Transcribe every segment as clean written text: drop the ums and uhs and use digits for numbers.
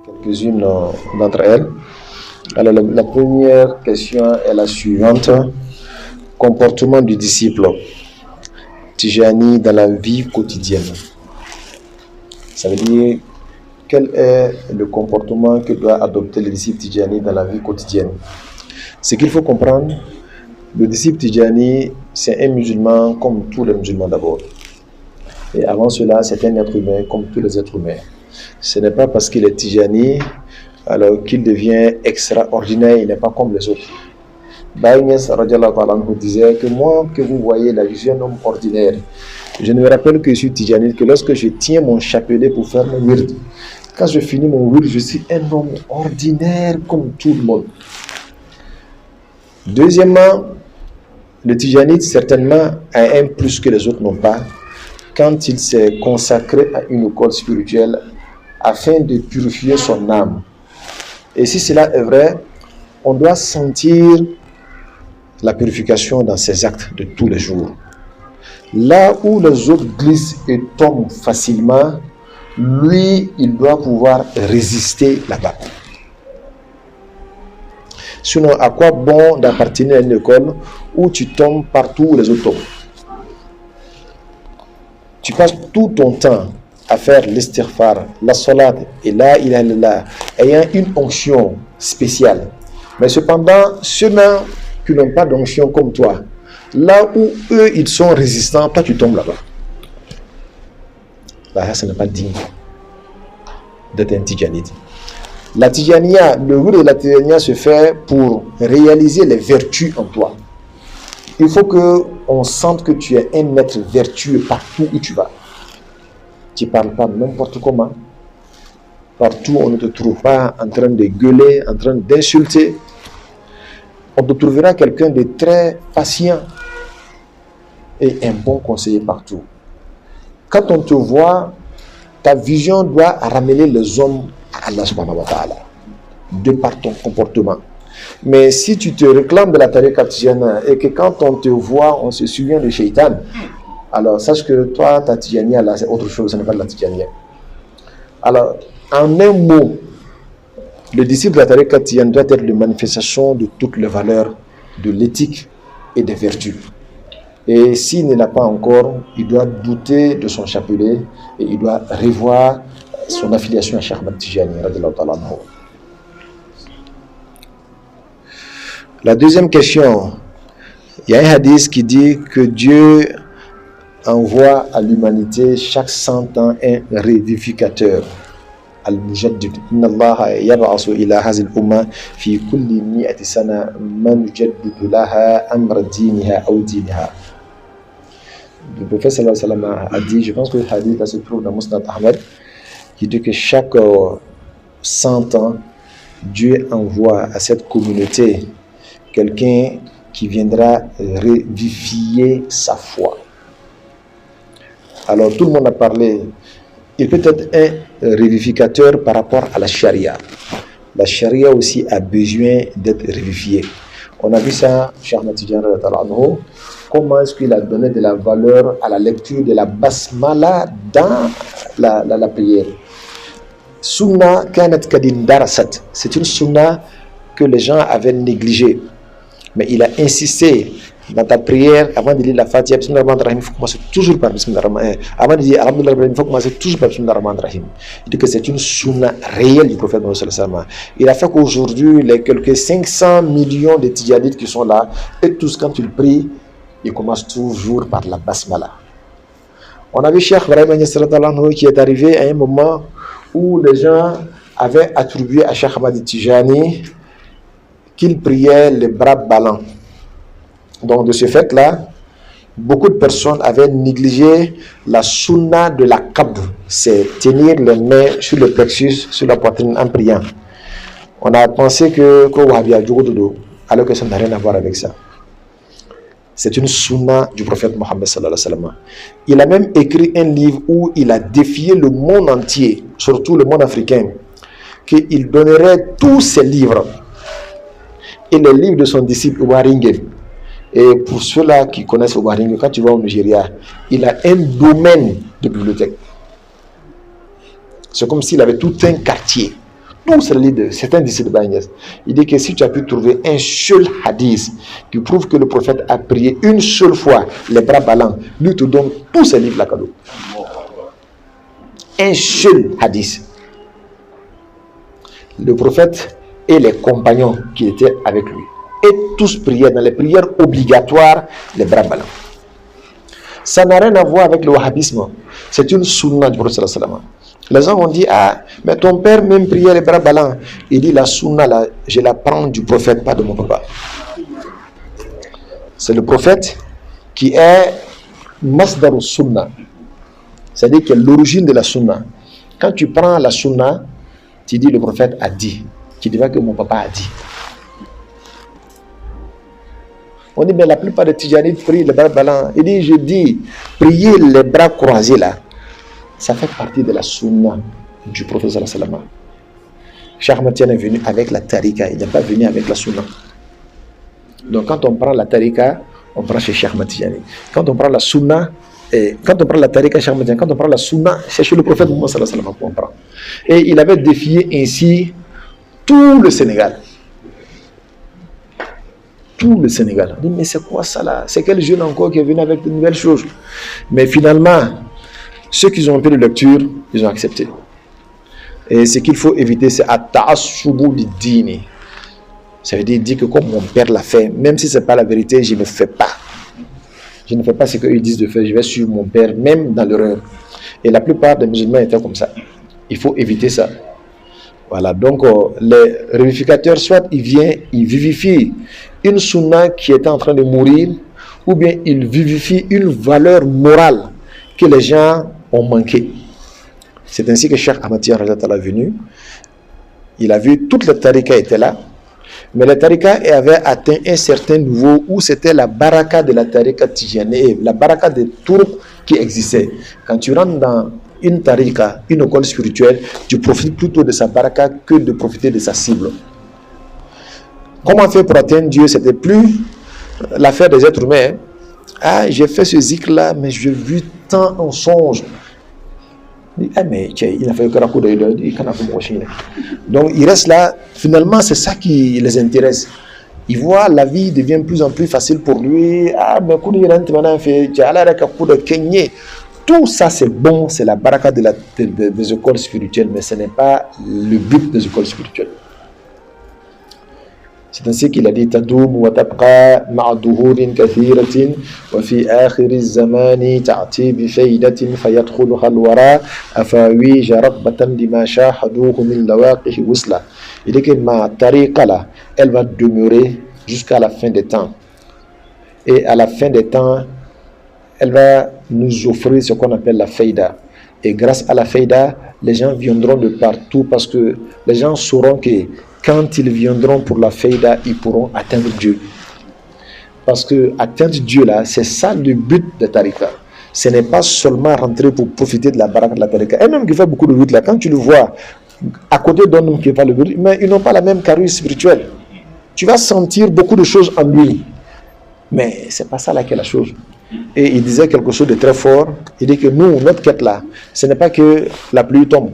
quelques-unes d'entre elles. Alors, la première question est la suivante. Comportement du disciple Tijani dans la vie quotidienne. Ça veut dire, quel est le comportement que doit adopter le disciple Tijani dans la vie quotidienne? Ce qu'il faut comprendre, le disciple Tijani, c'est un musulman comme tous les musulmans d'abord. Et avant cela, c'est un être humain comme tous les êtres humains. Ce n'est pas parce qu'il est Tijani alors qu'il devient extraordinaire, il n'est pas comme les autres. Baye Niasse disait que moi que vous voyez là, je suis un homme ordinaire. Je ne me rappelle que je suis Tijani que lorsque je tiens mon chapelet pour faire mon wird, quand je finis mon wird, je suis un homme ordinaire comme tout le monde. Deuxièmement, le Tijanite certainement a un plus que les autres n'ont pas quand il s'est consacré à une école spirituelle afin de purifier son âme. Et si cela est vrai, on doit sentir la purification dans ses actes de tous les jours. Là où les autres glissent et tombent facilement, lui, il doit pouvoir résister là-bas. Sinon, à quoi bon d'appartenir à une école où tu tombes partout où les autres tombent? Tu passes tout ton temps à faire l'istighfar, la salat et la ilaha illallah, ayant une onction spéciale. Mais cependant, ceux-là qui n'ont pas d'onction comme toi, là où eux, ils sont résistants, toi, tu tombes là-bas. Là, ça n'est pas digne d'être un Tijanite. La Tijaniya, le goût de la Tijaniya se fait pour réaliser les vertus en toi. Il faut qu'on sente que tu es un être vertueux partout où tu vas. Tu ne parles pas n'importe comment. Partout, on ne te trouve pas en train de gueuler, en train d'insulter. On te trouvera quelqu'un de très patient et un bon conseiller partout. Quand on te voit, ta vision doit ramener les hommes à Allah subhanahu wa ta'ala, de par ton comportement. Mais si tu te réclames de la tariqa tijana et que quand on te voit, on se souvient de Shaitan, alors sache que toi, ta tijaniya là, c'est autre chose, ce n'est pas de la tijaniya. Alors, en un mot, le disciple de la tariqa tijana doit être la manifestation de toutes les valeurs de l'éthique et des vertus. Et s'il ne l'a pas encore, il doit douter de son chapelet et il doit revoir son affiliation à Cheikh Ahmad Tijani. La deuxième question, il y a un hadith qui dit que Dieu envoie à l'humanité chaque 100 ans un revivificateur. Al-Mujaddid. Inna Allah yab'asu ila hazil umma fi kulli mi'ati sana man yujaddidu laha amra diniha aw diniha. Le prophète sallallahu alayhi wa sallam a dit, je pense que le hadith se trouve dans Musnad Ahmed, qui dit que chaque 100 ans, Dieu envoie à cette communauté quelqu'un qui viendra revivifier sa foi. Alors tout le monde a parlé, il peut être un revivificateur par rapport à la charia. La charia aussi a besoin d'être revivifiée. On a vu ça, Cheikh Ahmad Tijani, comment est-ce qu'il a donné de la valeur à la lecture de la basmala dans la prière. Sunna kanat kadin darasat. C'est une sunna que les gens avaient négligée. Mais il a insisté dans ta prière, avant de lire la Fatiha, Bismillah ar-Rahman ar-Rahim, il faut commencer toujours par Bismillah ar-Rahman ar-Rahim. Avant de dire Alhamdulillah ar-Rahim, il faut commencer toujours par Bismillah ar-Rahman ar-Rahim. Il dit que c'est une sunna réelle du prophète Mohammed sallallahu alayhi wa sallam. Il a fait qu'aujourd'hui, les quelques 500 millions de Tijanites qui sont là, et tous quand ils prient, ils commencent toujours par la basmala. On a vu Cheikh Ibrahim Niasse qui est arrivé à un moment où les gens avaient attribué à Cheikh Ahmad Tijani qu'il priait les bras ballants. Donc de ce fait-là, beaucoup de personnes avaient négligé la sunna de la qabd, c'est tenir les mains sur le plexus, sur la poitrine en priant. On a pensé que alors que ça n'a rien à voir avec ça. C'est une sunna du prophète Mohammed sallallahu alayhi wa sallam. Il a même écrit un livre où il a défié le monde entier, surtout le monde africain, qu'il donnerait tous ses livres et les livres de son disciple Obaringen. Et pour ceux-là qui connaissent Obaringen, quand tu vas au Nigeria, il a un domaine de bibliothèque. C'est comme s'il avait tout un quartier tous les livres de certains disciples de Bagnès. Il dit que si tu as pu trouver un seul hadith qui prouve que le prophète a prié une seule fois les bras ballants, lui te donne tous ces livres là cadeau. Un seul hadith. Le prophète et les compagnons qui étaient avec lui, et tous priaient dans les prières obligatoires les bras ballants. Ça n'a rien à voir avec le wahhabisme. C'est une sunna du prophète sallallahu alayhi wa sallam. Les gens ont dit, ah, mais ton père même priait les bras ballants. Il dit, la sunna, là, je la prends du prophète, pas de mon papa. C'est le prophète qui est masdar sunna. C'est-à-dire que l'origine de la sunna. Quand tu prends la sunna, tu dis, le prophète a dit. Tu dis pas que mon papa a dit. On dit, mais la plupart des Tijanites prient les bras ballants. Il dit, je dis, prier les bras croisés là, ça fait partie de la sunna du prophète sallallahu alayhi wa sallam. Cheikh Ahmad Tidiane est venu avec la tariqa, il n'est pas venu avec la sunna. Donc quand on prend la tariqa, on prend chez Cheikh Ahmad Tidiane. Quand on prend la sunna, quand on prend la tariqa, Cheikh Ahmad Tidiane, quand on prend la sunna, c'est chez le prophète Mohammed sallallahu alayhi wa sallam qu'on prend. Et il avait défié ainsi tout le Sénégal. Tout le Sénégal. On dit, mais c'est quoi ça là? C'est quel jeune encore qui est venu avec de nouvelles choses? Mais finalement, ceux qui ont fait de lecture, ils ont accepté. Et ce qu'il faut éviter, c'est at-ta'assubu lid-dini. Ça veut dire que comme mon père l'a fait, même si ce n'est pas la vérité, je ne fais pas. Je ne fais pas ce qu'ils disent de faire, je vais suivre mon père, même dans l'erreur. Et la plupart des musulmans étaient comme ça. Il faut éviter ça. Voilà, donc les révificateurs, soit ils viennent, ils vivifient une sunna qui est en train de mourir, ou bien ils vivifient une valeur morale que les gens ont manqué. C'est ainsi que Cheikh Ahmad Tidiane est venu. Il a vu toutes les tariqas étaient là, mais les tariqas avaient atteint un certain niveau où c'était la baraka de la tariqa Tidjane, la baraka des tours qui existaient. Quand tu rentres dans une tariqa, une école spirituelle, tu profites plutôt de sa baraka que de profiter de sa cible. Comment faire pour atteindre Dieu? C'était plus l'affaire des êtres humains. Ah, j'ai fait ce zikr là, mais j'ai vu tant en songe. Ah, mais il a fait que donc il reste là. Finalement, c'est ça qui les intéresse. Il voit la vie devient de plus en plus facile pour lui. Ah, mais tout ça c'est bon, c'est la baraka des écoles spirituelles, mais ce n'est pas le but des écoles spirituelles. C'est ainsi qu'il a dit tadoum wa tabqa ma'a duhurin kathiratin wa fi akhir az-zamani ta'ti bi faydatin fayadkhuluha al-wara afawi jarabatan lima shahaduhu min lawaqih wusla. Il dit que ma tariqa là, elle va demeurer jusqu'à la fin des temps. Et à la fin des temps, elle va nous offrir ce qu'on appelle la faïda. Et grâce à la faïda, les gens viendront de partout parce que les gens sauront que quand ils viendront pour la faïda, ils pourront atteindre Dieu. Parce que atteindre Dieu là, c'est ça le but de tariqa. Ce n'est pas seulement rentrer pour profiter de la baraka de la tariqa. Un homme qui fait beaucoup de route là, quand tu le vois à côté d'un homme qui fait le but, mais ils n'ont pas la même carrure spirituelle. Tu vas sentir beaucoup de choses en lui. Mais c'est pas ça là qui est la chose. Et il disait quelque chose de très fort. Il dit que nous, notre quête là, ce n'est pas que la pluie tombe.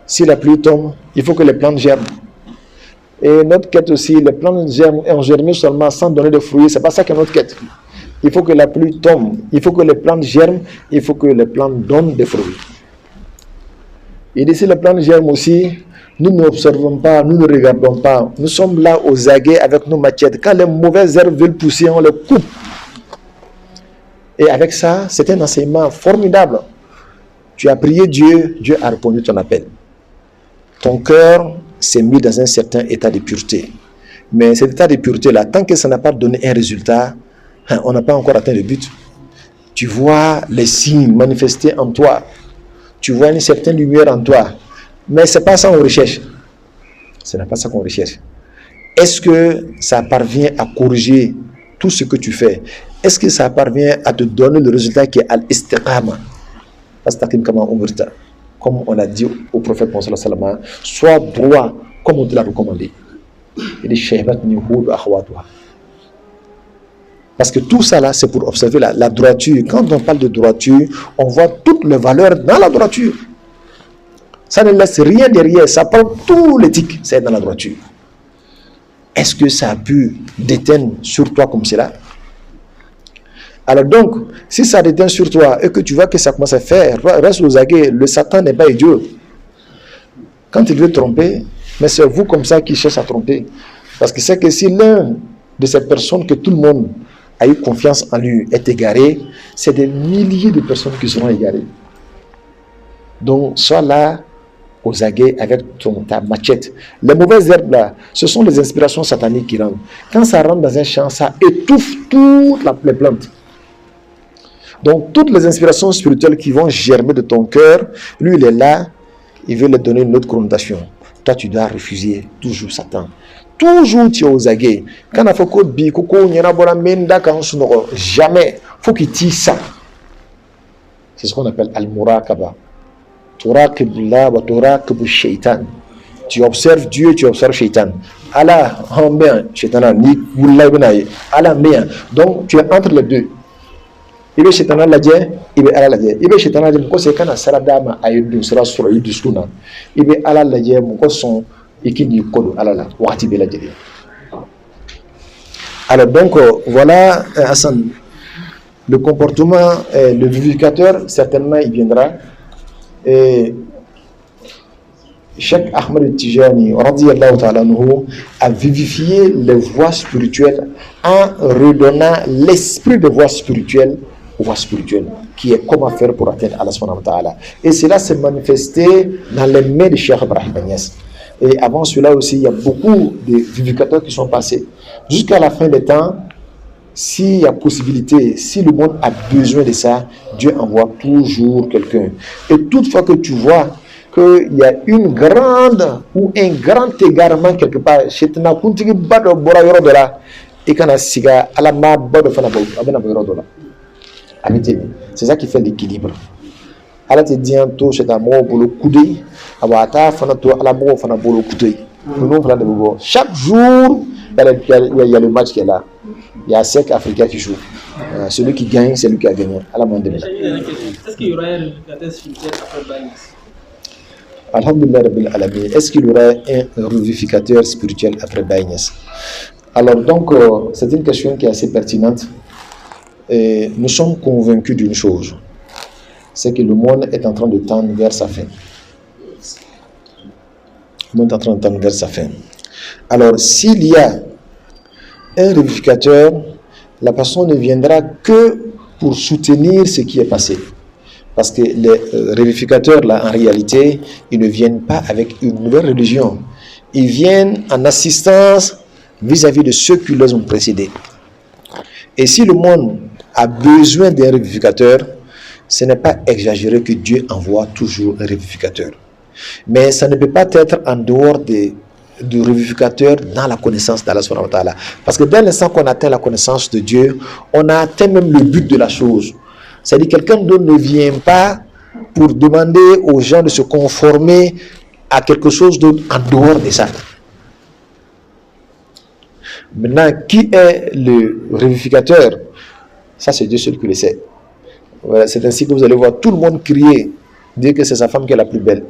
Si la pluie tombe, il faut que les plantes germent. Et notre quête aussi, les plantes germent et ont germé seulement sans donner de fruits. C'est pas ça qui est notre quête. Il faut que la pluie tombe, il faut que les plantes germent, il faut que les plantes donnent des fruits. Il dit si les plantes germent aussi, nous n'observons pas, nous ne regardons pas. Nous sommes là aux aguets avec nos machettes. Quand les mauvaises herbes veulent pousser, on les coupe. Et avec ça, c'est un enseignement formidable. Tu as prié Dieu, Dieu a répondu à ton appel. Ton cœur s'est mis dans un certain état de pureté. Mais cet état de pureté-là, tant que ça n'a pas donné un résultat, on n'a pas encore atteint le but. Tu vois les signes manifestés en toi. Tu vois une certaine lumière en toi. Mais ce n'est pas ça qu'on recherche. Ce n'est pas ça qu'on recherche. Est-ce que ça parvient à corriger tout ce que tu fais? Est-ce que ça parvient à te donner le résultat qui est al-istiqama? Comme on a dit au prophète Mohammed sallallahu alayhi wa sallam, sois droit comme on te l'a recommandé. Il dit parce que tout ça là, c'est pour observer la droiture. Quand on parle de droiture, on voit toutes les valeurs dans la droiture. Ça ne laisse rien derrière, ça prend tout l'éthique, c'est dans la droiture. Est-ce que ça a pu déteindre sur toi comme cela? Alors donc, si ça déteint sur toi et que tu vois que ça commence à faire, reste aux aguets, le Satan n'est pas idiot. Quand il veut tromper, mais c'est vous comme ça qui cherche à tromper. Parce que c'est que si l'un de ces personnes que tout le monde a eu confiance en lui est égaré, c'est des milliers de personnes qui seront égarées. Donc, sois là aux aguets avec ta machette. Les mauvaises herbes là, ce sont les inspirations sataniques qui rentrent. Quand ça rentre dans un champ, ça étouffe toutes les plantes. Donc, toutes les inspirations spirituelles qui vont germer de ton cœur, lui, il est là, il veut leur donner une autre connotation. Toi, tu dois refuser toujours Satan. Toujours tu es aux aguets. Quand on a fait jamais, il faut qu'il tire ça. C'est ce qu'on appelle al-muraqaba. Tu observes Dieu, tu observes Shaitan. Allah, Shaitan, donc tu es entre les deux. Il veut Shaitan lajɛ, il veut Allah lajɛ. Il veut Shaitan lajɛ, mɔgɔ c'est kana sarada ma ayi dun sera sɔrɔ i dusukun na. Il veut Allah lajɛ, mɔgɔ sɔn i k'i ni kɔdo Allah la waati bɛɛ lajɛlen. Alors donc voilà Hassan, le comportement, le vivificateur certainement il viendra. Et Cheikh Ahmed Tijani radiyallahu ta'ala anhu a vivifié les voies spirituelles en redonnant l'esprit de voie spirituelle aux voies spirituelles, qui est comment faire pour atteindre Allah subhanahu wa ta'ala. Et cela s'est manifesté dans les mains de Cheikh Ibrahim Niasse. Et avant cela aussi, il y a beaucoup de vivificateurs qui sont passés. Jusqu'à la fin des temps, s'il y a possibilité, si le monde a besoin de ça, Dieu envoie toujours quelqu'un. Et toutefois que tu vois qu'il y a une grande ou un grand égarement quelque part, c'est ça qui fait l'équilibre. Chaque jour, il y a le match qui est là. Il y a 5 Africains qui jouent. Celui qui gagne, c'est lui qui a gagné. Est-ce qu'il y aura un révivificateur spirituel après Baïs? Alhamdulillah Rabbil Alamin. Est-ce qu'il y aura un révivificateur spirituel après Baïs? Alors donc, c'est une question qui est assez pertinente. Et nous sommes convaincus d'une chose, c'est que le monde est en train de tendre vers sa fin. Le monde est en train de tendre vers sa fin. Alors, s'il y a un révivificateur, la personne ne viendra que pour soutenir ce qui est passé. Parce que les révivificateurs, là, en réalité, ils ne viennent pas avec une nouvelle religion. Ils viennent en assistance vis-à-vis de ceux qui les ont précédés. Et si le monde a besoin d'un révivificateur, ce n'est pas exagéré que Dieu envoie toujours un révivificateur. Mais ça ne peut pas être en dehors du révivificateur dans la connaissance d'Allah subhanahu wa ta'ala. Parce que dès l'instant qu'on atteint la connaissance de Dieu, on a atteint même le but de la chose. C'est-à-dire quelqu'un d'autre ne vient pas pour demander aux gens de se conformer à quelque chose d'autre en dehors de ça. Maintenant, qui est le révivificateur? Ça, c'est Dieu seul qui le sait. Voilà, c'est ainsi que vous allez voir tout le monde crier, dire que c'est sa femme qui est la plus belle.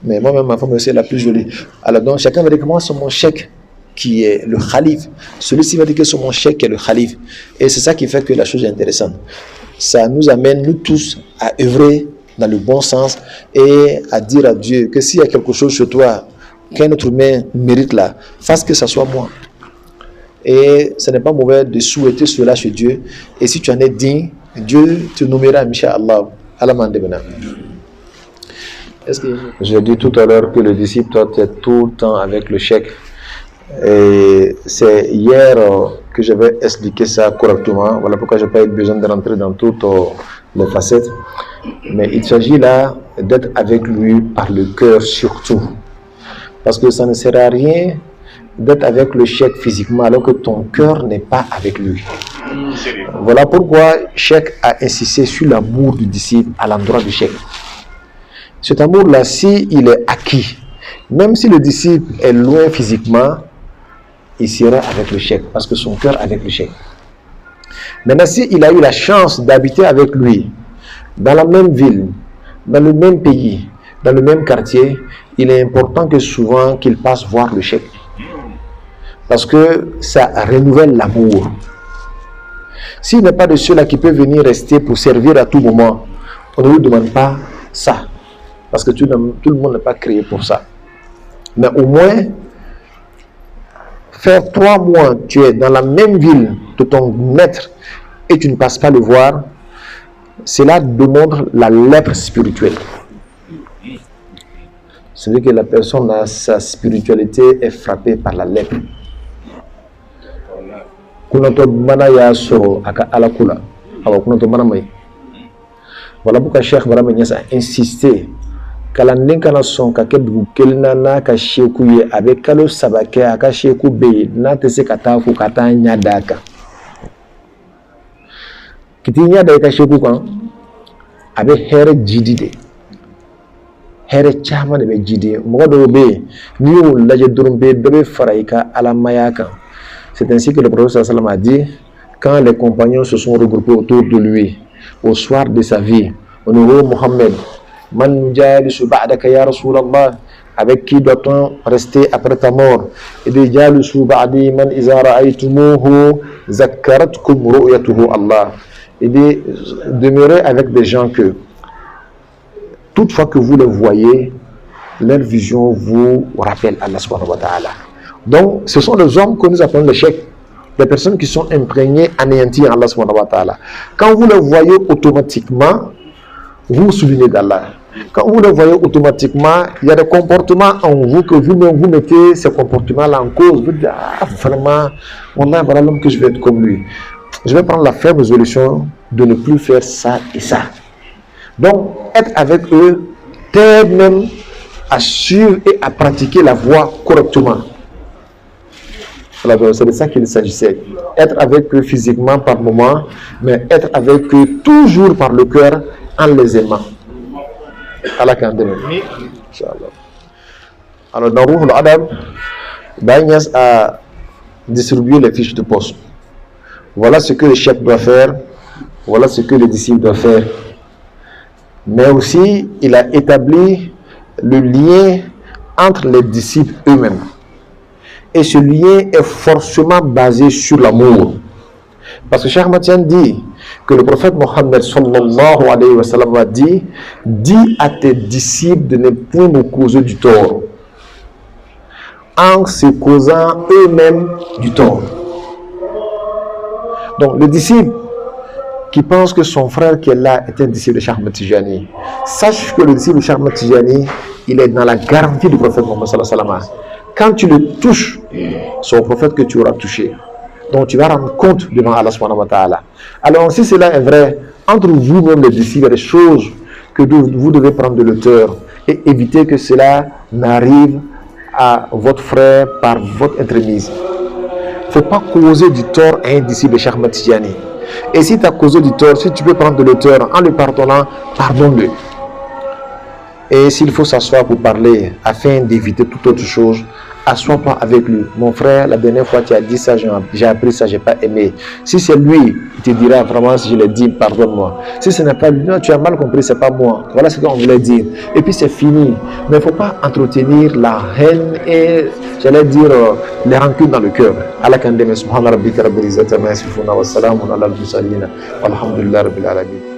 Mais moi-même, ma femme aussi est la plus jolie. Alors donc, chacun va dire que moi, c'est mon cheikh qui est le khalife. Celui-ci va dire que c'est mon cheikh qui est le khalife. Et c'est ça qui fait que la chose est intéressante. Ça nous amène, nous tous, à œuvrer dans le bon sens et à dire à Dieu que s'il y a quelque chose chez toi qu'un autre humain mérite là, fasse que ça soit moi. Et ce n'est pas mauvais de souhaiter cela chez Dieu. Et si tu en es digne, Dieu te nommera, Inch'Allah. J'ai dit tout à l'heure que le disciple doit être tout le temps avec le cheikh. Et c'est hier que je vais expliquer ça correctement. Voilà pourquoi je n'ai pas eu besoin de rentrer dans toutes les facettes. Mais il s'agit là d'être avec lui par le cœur surtout. Parce que ça ne sert à rien d'être avec le cheikh physiquement alors que ton cœur n'est pas avec lui. Voilà pourquoi Cheikh a insisté sur l'amour du disciple à l'endroit du cheikh. Cet amour-là, s'il est acquis, même si le disciple est loin physiquement, il sera avec le cheikh parce que son cœur est avec le cheikh. Maintenant, s'il a eu la chance d'habiter avec lui, dans la même ville, dans le même pays, dans le même quartier, il est important que souvent qu'il passe voir le cheikh. Parce que ça renouvelle l'amour. S'il n'est pas de ceux-là qui peuvent venir rester pour servir à tout moment, on ne lui demande pas ça. Parce que tout le monde n'est pas créé pour ça. Mais au moins, faire 3 mois, tu es dans la même ville de ton maître et tu ne passes pas le voir, cela démontre la lèpre spirituelle. C'est-à-dire que la personne, sa spiritualité est frappée par la lèpre. Voilà pourquoi Cheikh Ibrahima Niass a insisté kalanden kana son ka kɛ dugu kelenna n'a ka seku ye a bɛ kalo 3 kɛ a ka seku bɛ yen n'a tɛ se ka taa fo ka taa ɲa d'a kan k'i ɲa da i ka seku kan a bɛ hɛrɛ jidi de hɛrɛ caman de bɛ jidi mɔgɔ dɔw bɛ yen n'i y'o lajɛ dɔrɔn bɛ dɔ bɛ fara i ka alamaya kan. C'est ainsi que le prophète sallam a dit, quand les compagnons se sont regroupés autour de lui au soir de sa vie, on dit, oh Mohammed, man jalisu ba'daka ya Rasulallah, avec qui doit-on rester après ta mort? Et dit, jalisu ba'di man iza ra'aytumuhu zakkaratkum ru'yatuhu Allah. Et dit, demeurez avec des gens que, toutefois que vous les voyez, leur vision vous rappelle Allah subhanahu wa ta'ala. Donc, ce sont les hommes que nous appelons les cheikhs, les personnes qui sont imprégnées, anéanties en Allah subhanahu wa ta'ala. Quand vous les voyez automatiquement, vous vous souvenez d'Allah. Quand vous les voyez automatiquement, il y a des comportements en vous que vous-même vous mettez ces comportements-là en cause. Vous dites, ah, vraiment, voilà l'homme que je vais être comme lui. Je vais prendre la ferme résolution de ne plus faire ça et ça. Donc, être avec eux, t'aide même à suivre et à pratiquer la voie correctement. C'est de ça qu'il s'agissait. Être avec eux physiquement par moment, mais être avec eux toujours par le cœur en les aimant. Allah kandeme. Inch'Allah. Alors dans Ruh al-Adab, Baye Niass a distribué les fiches de poste. Voilà ce que le chef doit faire, voilà ce que le disciple doit faire. Mais aussi, il a établi le lien entre les disciples eux-mêmes. Et ce lien est forcément basé sur l'amour. Parce que Cheikh Ahmad Tidiane dit que le prophète Mohammed sallallahu alayhi wa sallam a dit, dis à tes disciples de ne point nous causer du tort, en se causant eux-mêmes du tort. Donc le disciple qui pense que son frère qui est là est un disciple de Cheikh Ahmad Tijani, sache que le disciple de Cheikh Ahmad Tijani, il est dans la garantie du prophète Mohammed sallallahu alayhi wa sallam. Quand tu le touches, c'est au prophète que tu auras touché. Donc tu vas rendre compte devant Allah subhanahu wa ta'ala. Alors si cela est vrai, entre vous-même les disciples, il y a des choses que vous devez prendre de l'auteur et éviter que cela n'arrive à votre frère par votre entremise. Il ne faut pas causer du tort à un disciple de Cheikh Ahmad Tijani. Et si tu as causé du tort, si tu peux prendre de l'auteur en le pardonnant, pardonne-le. Et s'il faut s'asseoir pour parler afin d'éviter toute autre chose, assois-toi avec lui. Mon frère, la dernière fois tu as dit ça, j'ai appris ça, j'ai pas aimé. Si c'est lui, il te dira vraiment, si je l'ai dit, pardonne-moi. Si ce n'est pas lui, non, tu as mal compris, c'est pas moi. Voilà ce qu'on voulait dire. Et puis c'est fini. Mais il ne faut pas entretenir la haine et, j'allais dire, les rancunes dans le cœur. Allah kandeme subhana rabbika rabbil izzati amma yasifuna wa salamun ala al-mursalin walhamdulillahi rabbil alamin.